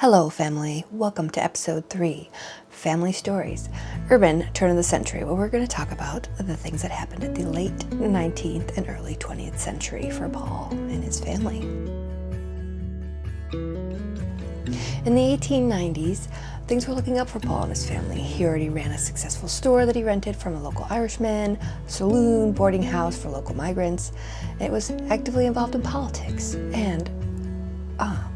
Hello family, welcome to episode 3, Family Stories, Urban Turn of the Century, where we're going to talk about the things that happened at the late 19th and early 20th century for Paul and his family. In the 1890s, things were looking up for Paul and his family. He already ran a successful store that he rented from a local Irishman, a saloon, boarding house for local migrants. It was actively involved in politics and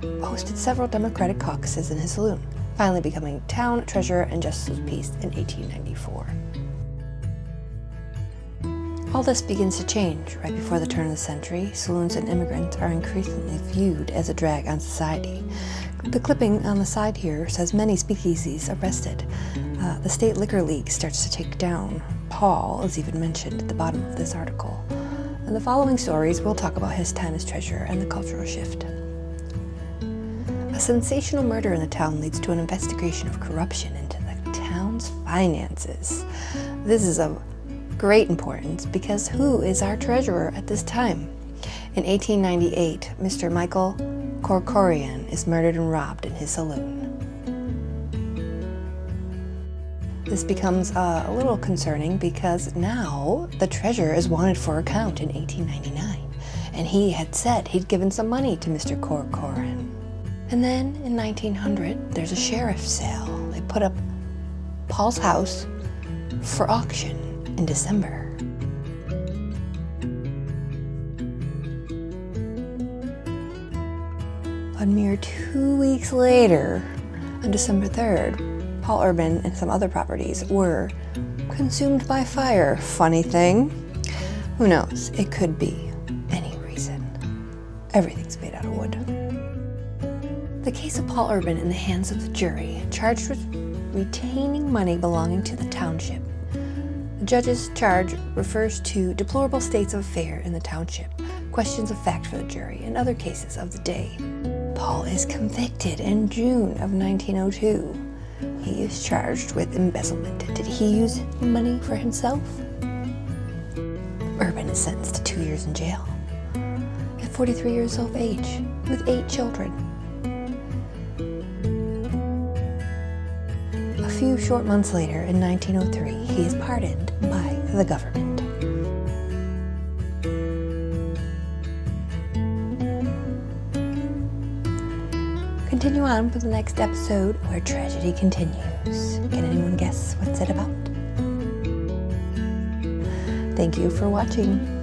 hosted several Democratic caucuses in his saloon, finally becoming town treasurer and justice of peace in 1894. All this begins to change right before the turn of the century. Saloons and immigrants are increasingly viewed as a drag on society. The clipping on the side here says many speakeasies arrested. The State Liquor League starts to take down. Paul is even mentioned at the bottom of this article. In the following stories, we'll talk about his time as treasurer and the cultural shift. A sensational murder in the town leads to an investigation of corruption into the town's finances. This is of great importance because who is our treasurer at this time? In 1898, Mr. Michael Corcoran is murdered and robbed in his saloon. This becomes a little concerning because now the treasurer is wanted for account in 1899, and he had said he'd given some money to Mr. Corcoran. And then in 1900, there's a sheriff's sale. They put up Paul's house for auction in December. A mere 2 weeks later, on December 3rd, Paul Urban and some other properties were consumed by fire. Funny thing, who knows? It could be any reason. Everything's made out of wood. The case of Paul Urban in the hands of the jury, charged with retaining money belonging to the township. The judge's charge refers to deplorable states of affairs in the township, questions of fact for the jury, and other cases of the day. Paul is convicted in June of 1902. He is charged with embezzlement. Did he use money for himself? Urban is sentenced to 2 years in jail at 43 years of age with 8 children. A few short months later, in 1903, he is pardoned by the government. Continue on for the next episode where tragedy continues. Can anyone guess what's it about? Thank you for watching.